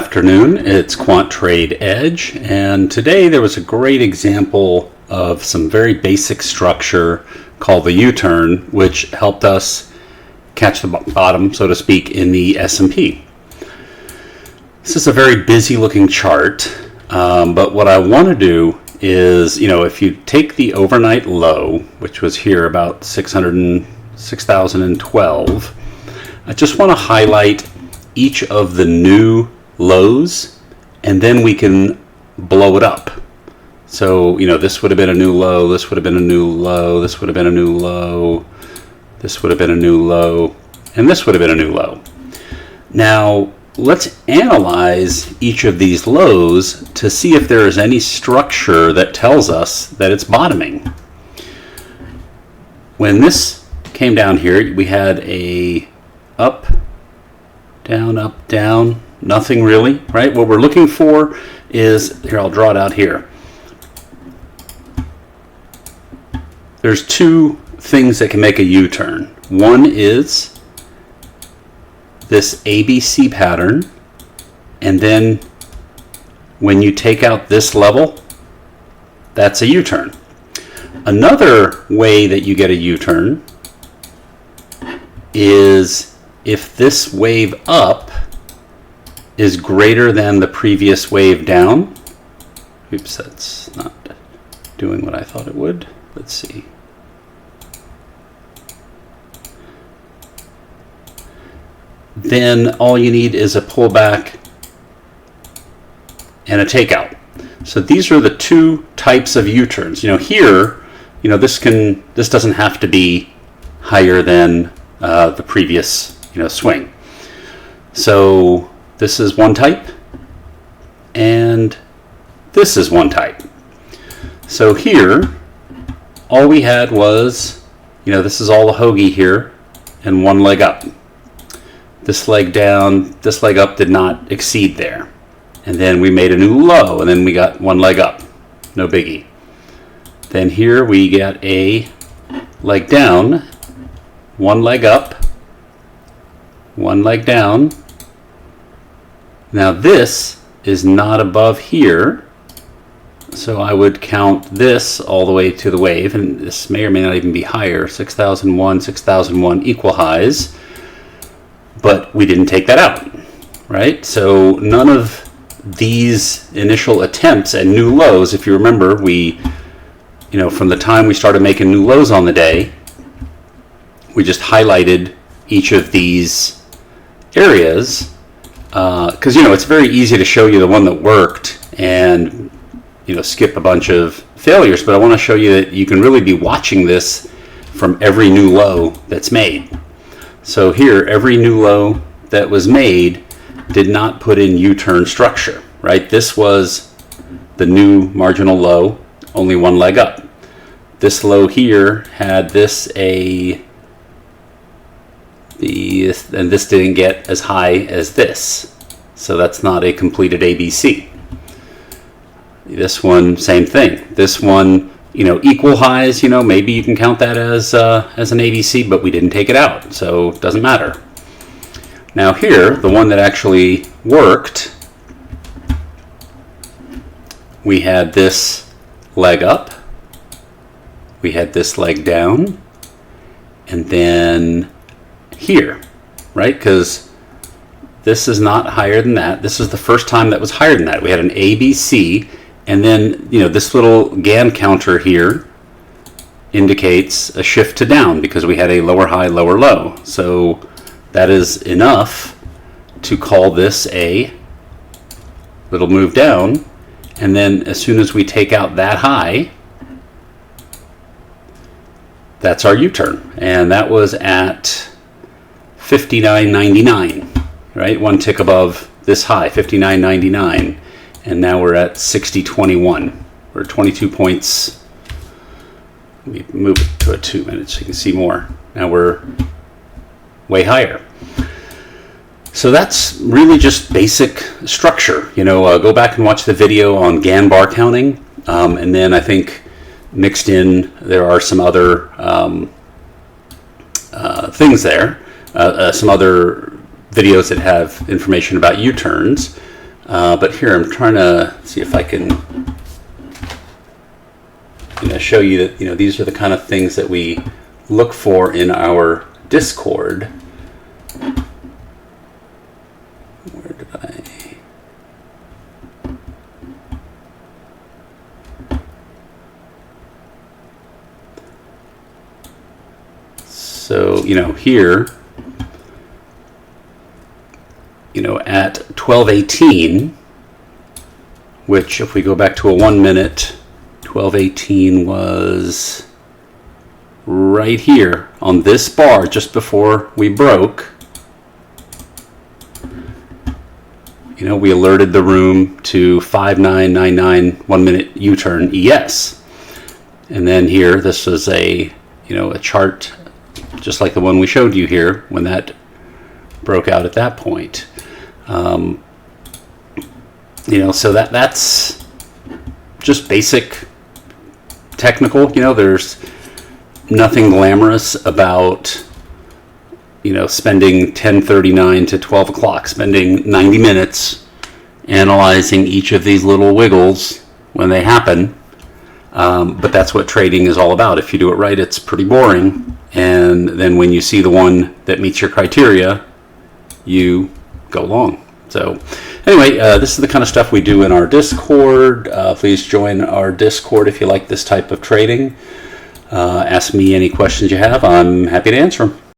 afternoon. It's Quant Trade Edge, and today there was a great example of some very basic structure called the U-turn, which helped us catch the bottom, so to speak, in the S&P. This is a very busy looking chart, but what I want to do is, if you take the overnight low, which was here about 6,012, I just want to highlight each of the new lows, and then we can blow it up. So, this would have been a new low, this would have been a new low, this would have been a new low, this would have been a new low, and this would have been a new low. Now, let's analyze each of these lows to see if there is any structure that tells us that it's bottoming. When this came down here, we had a up, down, nothing really, right? What we're looking for is, here, I'll draw it out here. There's two things that can make a U-turn. One is this ABC pattern, and then when you take out this level, that's a U-turn. Another way that you get a U-turn is if this wave up is greater than the previous wave down. Oops, that's not doing what I thought it would. Let's see. Then all you need is a pullback and a takeout. So these are the two types of U-turns. Here, this doesn't have to be higher than the previous swing. So this is one type, and this is one type. So here, all we had was, this is all the hoagie here, and one leg up. This leg down, this leg up did not exceed there. And then we made a new low, and then we got one leg up. No biggie. Then here we get a leg down, one leg up, one leg down. Now this is not above here, so I would count this all the way to the wave, and this may or may not even be higher. 6,001 equal highs, but we didn't take that out, right? So none of these initial attempts at new lows, if you remember, we, from the time we started making new lows on the day, we just highlighted each of these areas, because it's very easy to show you the one that worked and skip a bunch of failures, but I want to show you that you can really be watching this from every new low that's made. So here, every new low that was made did not put in U-turn structure, right? This was the new marginal low, only one leg up. This low here had this and this didn't get as high as this. So that's not a completed ABC. This one, same thing. This one, equal highs, maybe you can count that as an ABC, but we didn't take it out, so it doesn't matter. Now here, the one that actually worked, we had this leg up, we had this leg down, and then here, right? Because this is not higher than that. This is the first time that was higher than that. We had an ABC, and then this little Gann counter here indicates a shift to down because we had a lower high, lower low. So that is enough to call this a little move down, and then as soon as we take out that high, that's our U-turn, and that was at 59.99, right? One tick above this high, 59.99, and now we're at 60.21. We're 22 points. Let me move it to a 2 minutes so you can see more. Now we're way higher. So that's really just basic structure. Go back and watch the video on Gann bar counting, and then I think mixed in there are some other things there, some other videos that have information about U-turns. But here I'm trying to see if I can show you that these are the kind of things that we look for in our Discord. Where did I? So here, at 12:18, which if we go back to a 1 minute, 12:18 was right here on this bar just before we broke. We alerted the room to 5999 1 minute U-turn ES. And then here, this was a chart just like the one we showed you here when that broke out at that point. So that's just basic technical. There's nothing glamorous about spending 10:39 to 12 o'clock, spending 90 minutes analyzing each of these little wiggles when they happen. But that's what trading is all about. If you do it right, it's pretty boring. And then when you see the one that meets your criteria, you go long. So anyway, this is the kind of stuff we do in our Discord. Please join our Discord if you like this type of trading. Ask me any questions you have. I'm happy to answer them.